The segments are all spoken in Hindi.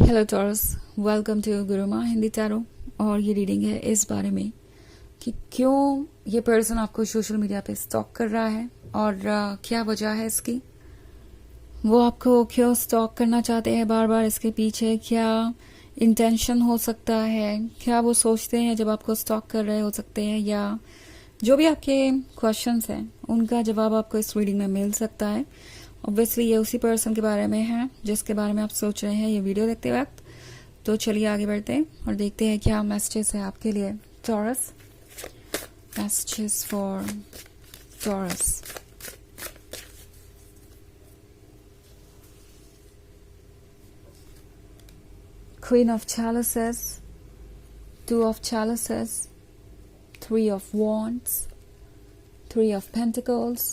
Hello Taurus, welcome to Guruma Hindi tarot. और ये रीडिंग है इस बारे में कि क्यों ये पर्सन आपको सोशल मीडिया पे स्टॉक कर रहा है और क्या वजह है इसकी। वो आपको क्यों स्टॉक करना चाहते हैं बार बार, इसके पीछे क्या इंटेंशन हो सकता है, क्या वो सोचते हैं जब आपको स्टॉक कर रहे हो सकते हैं, या जो भी आपके क्वेश्चंस हैं उनका जवाब आपको इस रीडिंग में मिल सकता है। ऑब्वियसली ये उसी पर्सन के बारे में है जिसके बारे में आप सोच रहे हैं ये वीडियो देखते वक्त। तो चलिए आगे बढ़ते हैं और देखते हैं क्या मैसेजेस है आपके लिए taurus. Messages for taurus. Queen of chalices, two of chalices, three of wands, three of pentacles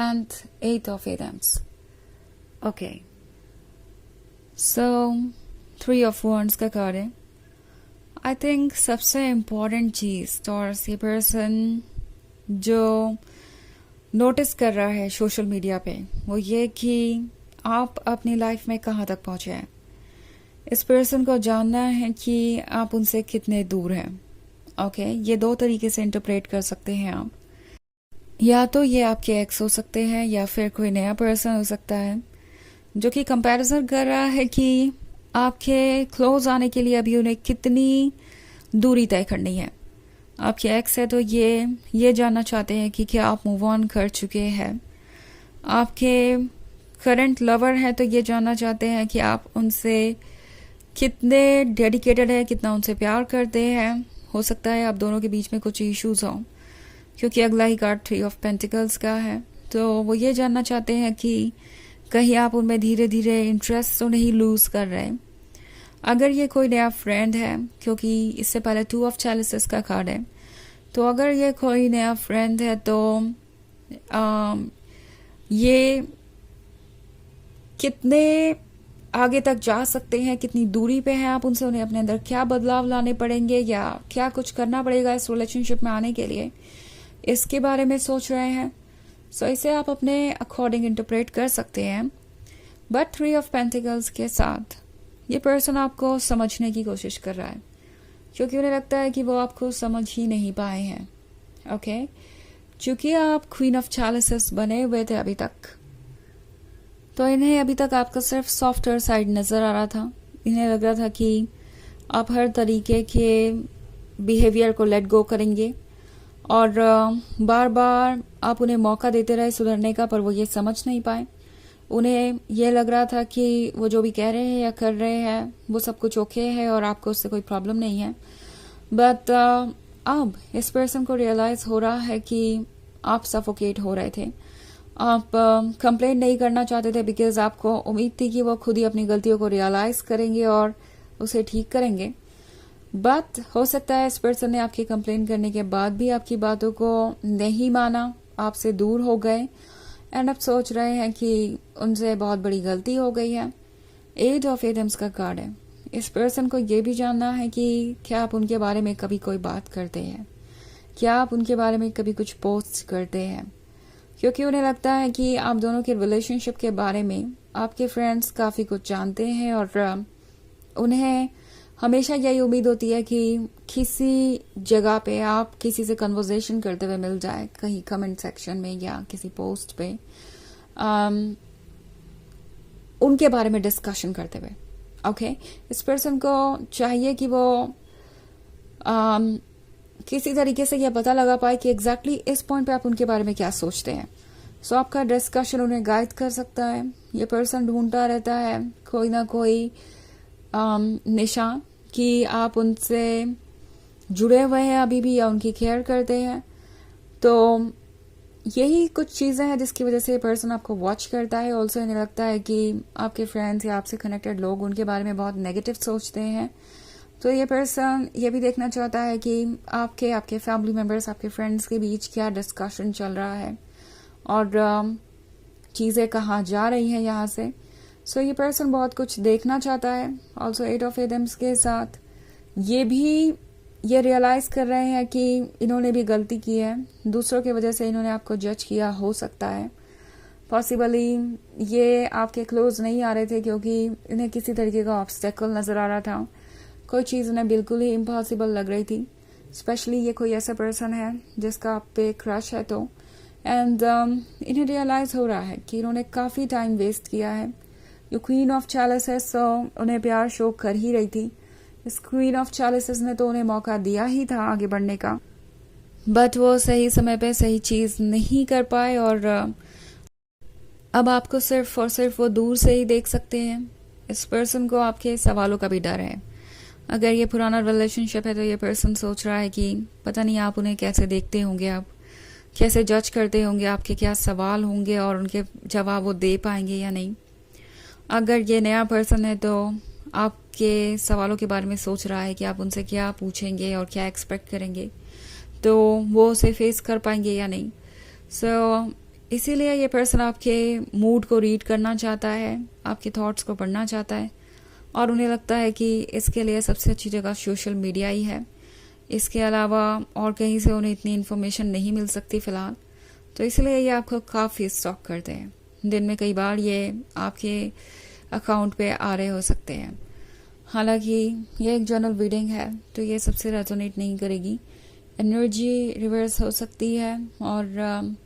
and eight of items. Okay, so three of wands का कार्ड है। आई थिंक सबसे इम्पोर्टेंट चीज टॉरस, ये पर्सन जो नोटिस कर रहा है सोशल मीडिया पे वो ये कि आप अपनी लाइफ में कहाँ तक पहुंचे हैं। इस पर्सन को जानना है कि आप उनसे कितने दूर हैं। ओके, ये दो तरीके से इंटरप्रेट कर सकते हैं आप। या तो ये आपके एक्स हो सकते हैं या फिर कोई नया पर्सन हो सकता है जो कि कंपैरिजन कर रहा है कि आपके क्लोज आने के लिए अभी उन्हें कितनी दूरी तय करनी है। आपके एक्स है तो ये जानना चाहते हैं कि क्या आप मूव ऑन कर चुके हैं। आपके करंट लवर है तो ये जानना चाहते हैं कि आप उनसे कितने डेडिकेटेड है, कितना उनसे प्यार करते हैं। हो सकता है आप दोनों के बीच में कुछ इश्यूज हों क्योंकि अगला ही कार्ड थ्री ऑफ पेंटिकल्स का है। तो वो ये जानना चाहते हैं कि कहीं आप उनमें धीरे धीरे इंटरेस्ट तो नहीं लूज कर रहे। अगर ये कोई नया फ्रेंड है, क्योंकि इससे पहले टू ऑफ chalices का कार्ड है, तो अगर ये कोई नया फ्रेंड है तो ये कितने आगे तक जा सकते हैं, कितनी दूरी पे हैं आप उनसे, उन्हें अपने अंदर क्या बदलाव लाने पड़ेंगे या क्या कुछ करना पड़ेगा इस रिलेशनशिप में आने के लिए, इसके बारे में सोच रहे हैं। सो इसे आप अपने अकॉर्डिंग इंटरप्रेट कर सकते हैं। बट थ्री ऑफ पेंटिकल्स के साथ ये पर्सन आपको समझने की कोशिश कर रहा है क्योंकि उन्हें लगता है कि वो आपको समझ ही नहीं पाए हैं। ओके, चूंकि आप क्वीन ऑफ chalices बने हुए थे अभी तक, तो इन्हें अभी तक आपका सिर्फ सॉफ्टवेयर साइड नजर आ रहा था। इन्हें लग रहा था कि आप हर तरीके के बिहेवियर को लेट गो करेंगे और बार बार आप उन्हें मौका देते रहे सुधरने का, पर वो ये समझ नहीं पाए। उन्हें ये लग रहा था कि वो जो भी कह रहे हैं या कर रहे हैं वो सब कुछ ओके है और आपको उससे कोई प्रॉब्लम नहीं है। बट अब इस पर्सन को रियलाइज हो रहा है कि आप सफोकेट हो रहे थे। आप कंप्लेंट नहीं करना चाहते थे बिकॉज आपको उम्मीद थी कि वो खुद ही अपनी गलतियों को रियलाइज करेंगे और उसे ठीक करेंगे। बट हो सकता है इस पर्सन ने आपकी कंप्लेंट करने के बाद भी आपकी बातों को नहीं माना, आपसे दूर हो गए एंड अब सोच रहे हैं कि उनसे बहुत बड़ी गलती हो गई है। एज ऑफ एटम्स का कार्ड है। इस पर्सन को ये भी जानना है कि क्या आप उनके बारे में कभी कोई बात करते हैं, क्या आप उनके बारे में कभी कुछ पोस्ट करते हैं, क्योंकि उन्हें लगता है कि आप दोनों के रिलेशनशिप के बारे में आपके फ्रेंड्स काफी कुछ जानते हैं और उन्हें हमेशा यही उम्मीद होती है कि किसी जगह पे आप किसी से कन्वर्सेशन करते हुए मिल जाए, कहीं कमेंट सेक्शन में या किसी पोस्ट पे उनके बारे में डिस्कशन करते हुए। ओके, इस पर्सन को चाहिए कि वो किसी तरीके से यह पता लगा पाए कि एग्जैक्टली इस पॉइंट पे आप उनके बारे में क्या सोचते हैं। सो आपका डिस्कशन उन्हें गाइड कर सकता है। ये पर्सन ढूंढता रहता है कोई ना कोई निशान कि आप उनसे जुड़े हुए हैं अभी भी या उनकी केयर करते हैं। तो यही कुछ चीजें हैं जिसकी वजह से ये पर्सन आपको वॉच करता है। ऑल्सो इन्हें लगता है कि आपके फ्रेंड्स या आपसे कनेक्टेड लोग उनके बारे में बहुत नेगेटिव सोचते हैं। तो ये पर्सन ये भी देखना चाहता है कि आपके फैमिली मेंबर्स, आपके फ्रेंड्स के बीच क्या डिस्कशन चल रहा है और चीजें कहाँ जा रही हैं यहाँ से। सो ये पर्सन बहुत कुछ देखना चाहता है। ऑल्सो एट ऑफ एटम्स के साथ ये रियलाइज कर रहे हैं कि इन्होंने भी गलती की है, दूसरों की वजह से इन्होंने आपको जज किया हो सकता है। पॉसिबली ये आपके क्लोज नहीं आ रहे थे क्योंकि इन्हें किसी तरीके का ऑब्स्टेकल नज़र आ रहा था, कोई चीज़ उन्हें बिल्कुल ही इम्पॉसिबल लग रही थी। स्पेशली ये कोई ऐसा पर्सन है जिसका आप पे क्रश है तो एंड इन्हें रियलाइज़ हो रहा है कि इन्होंने काफ़ी टाइम वेस्ट किया है। ये क्वीन ऑफ चैलिस है, सो उन्हें प्यार शो कर ही रही थी। इस क्वीन ऑफ चैलिस ने तो उन्हें मौका दिया ही था आगे बढ़ने का, बट वो सही समय पे सही चीज़ नहीं कर पाए और अब आपको सिर्फ और सिर्फ वो दूर से ही देख सकते हैं। इस पर्सन को आपके सवालों का भी डर है। अगर ये पुराना रिलेशनशिप है तो ये पर्सन सोच रहा है कि पता नहीं आप उन्हें कैसे देखते होंगे, आप कैसे जज करते होंगे, आपके क्या सवाल होंगे और उनके जवाब वो दे पाएंगे या नहीं। अगर ये नया पर्सन है तो आपके सवालों के बारे में सोच रहा है कि आप उनसे क्या पूछेंगे और क्या एक्सपेक्ट करेंगे, तो वो उसे फेस कर पाएंगे या नहीं। सो इसीलिए ये पर्सन आपके मूड को रीड करना चाहता है, आपके थॉट्स को पढ़ना चाहता है और उन्हें लगता है कि इसके लिए सबसे अच्छी जगह सोशल मीडिया ही है। इसके अलावा और कहीं से उन्हें इतनी इन्फॉर्मेशन नहीं मिल सकती फ़िलहाल, तो इसलिए ये आपको काफ़ी स्टॉक करते हैं। दिन में कई बार ये आपके अकाउंट पे आ रहे हो सकते हैं। हालांकि ये एक जनरल रीडिंग है तो ये सबसे रेजोनेट नहीं करेगी, एनर्जी रिवर्स हो सकती है और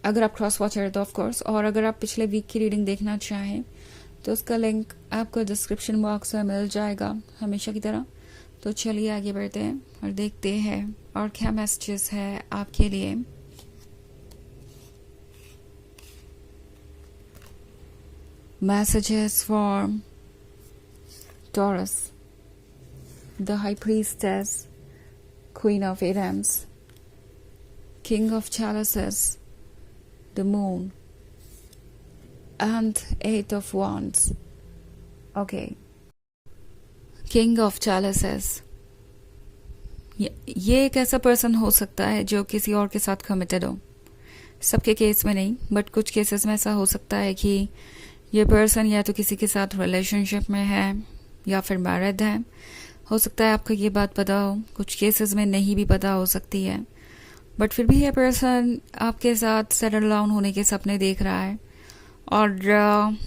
अगर आप क्रॉस वॉचर है तो ऑफ कोर्स, और अगर आप पिछले वीक की रीडिंग देखना चाहें तो उसका लिंक आपको डिस्क्रिप्शन बॉक्स में मिल जाएगा हमेशा की तरह। तो चलिए आगे बढ़ते हैं और देखते हैं और क्या मैसेजेस है आपके लिए। Messages for Taurus, the high priestess, queen of Adams, king of chalices, the moon and 8 of wands. Okay, king of chalices, ये एक ऐसा पर्सन हो सकता है जो किसी और के साथ कमिटेड हो। सबके केस में नहीं, बट कुछ केसेस में ऐसा हो सकता है कि ये पर्सन या तो किसी के साथ रिलेशनशिप में है या फिर मैरिड है। हो सकता है आपको ये बात पता हो, कुछ केसेस में नहीं भी पता हो सकती है, बट फिर भी ये पर्सन आपके साथ सेटल डाउन होने के सपने देख रहा है और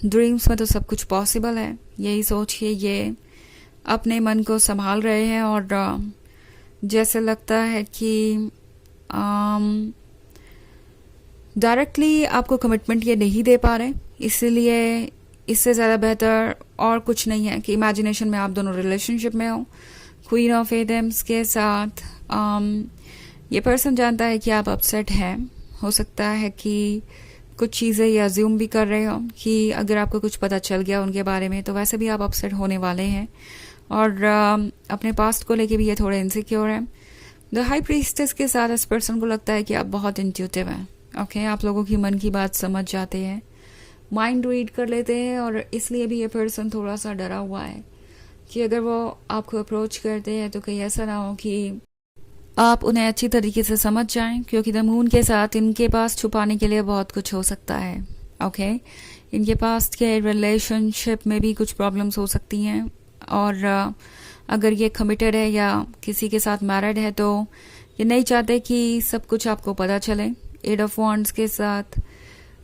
ड्रीम्स में तो सब कुछ पॉसिबल है। यही सोच के ये अपने मन को संभाल रहे हैं और जैसे लगता है कि डायरेक्टली आपको कमिटमेंट ये नहीं दे पा रहे, इसीलिए इससे ज़्यादा बेहतर और कुछ नहीं है कि इमेजिनेशन में आप दोनों रिलेशनशिप में हो। क्वीन ऑफ एडम्स के साथ ये पर्सन जानता है कि आप अपसेट हैं। हो सकता है कि कुछ चीज़ें ये अज्यूम भी कर रहे हो कि अगर आपको कुछ पता चल गया उनके बारे में तो वैसे भी आप अपसेट होने वाले हैं और अपने पास्ट को लेके भी ये थोड़े इनसिक्योर हैं। द हाई प्रीस्टेस के साथ इस पर्सन को लगता है कि आप बहुत इंट्यूटिव हैं। ओके, आप लोगों की मन की बात समझ जाते हैं, माइंड रीड कर लेते हैं और इसलिए भी ये पर्सन थोड़ा सा डरा हुआ है कि अगर वो आपको अप्रोच करते हैं तो कहीं ऐसा ना हो कि आप उन्हें अच्छी तरीके से समझ जाएं, क्योंकि द मून के साथ इनके पास छुपाने के लिए बहुत कुछ हो सकता है। ओके, इनके पास्ट के रिलेशनशिप में भी कुछ प्रॉब्लम्स हो सकती हैं और अगर ये कमिटेड है या किसी के साथ मैरिड है तो ये नहीं चाहते कि सब कुछ आपको पता चले। एट ऑफ वॉन्ड्स के साथ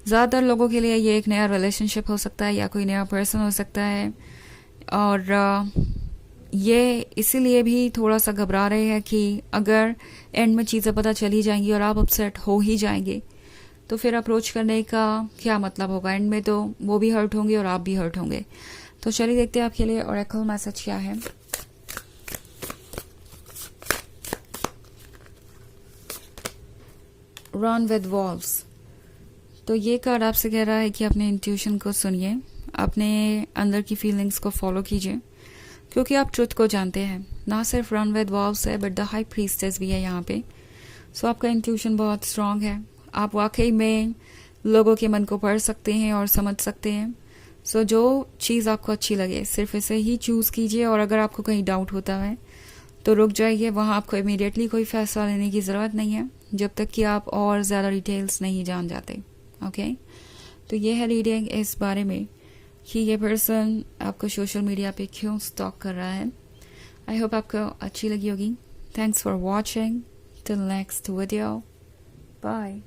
ज़्यादातर लोगों के लिए ये एक नया रिलेशनशिप हो सकता है या कोई नया पर्सन हो सकता है और ये इसीलिए भी थोड़ा सा घबरा रहे हैं कि अगर एंड में चीज़ें पता चली जाएंगी और आप अपसेट हो ही जाएंगे तो फिर अप्रोच करने का क्या मतलब होगा। एंड में तो वो भी हर्ट होंगे और आप भी हर्ट होंगे। तो चलिए देखते हैं आपके लिए ओरेकल मैसेज क्या है। रन विद वॉल्व्स, तो ये कार्ड आपसे कह रहा है कि अपने इंट्यूशन को सुनिए, अपने अंदर की फीलिंग्स को फॉलो कीजिए, क्योंकि आप ट्रुथ को जानते हैं। ना सिर्फ रन विद वॉल्व्स है बट द हाई प्रीस्टेस भी है यहाँ पे। सो आपका इंट्यूशन बहुत स्ट्रांग है, आप वाकई में लोगों के मन को पढ़ सकते हैं और समझ सकते हैं। सो जो चीज़ आपको अच्छी लगे सिर्फ इसे ही चूज़ कीजिए और अगर आपको कहीं डाउट होता है तो रुक जाइए, वहाँ आपको इमीडिएटली कोई फैसला लेने की ज़रूरत नहीं है जब तक कि आप और ज़्यादा डिटेल्स नहीं जान जाते। ओके, तो ये है रीडिंग इस बारे में कि ये पर्सन आपको सोशल मीडिया पे क्यों स्टॉक कर रहा है। आई होप आपको अच्छी लगी होगी। Thanks for watching, till next video, bye.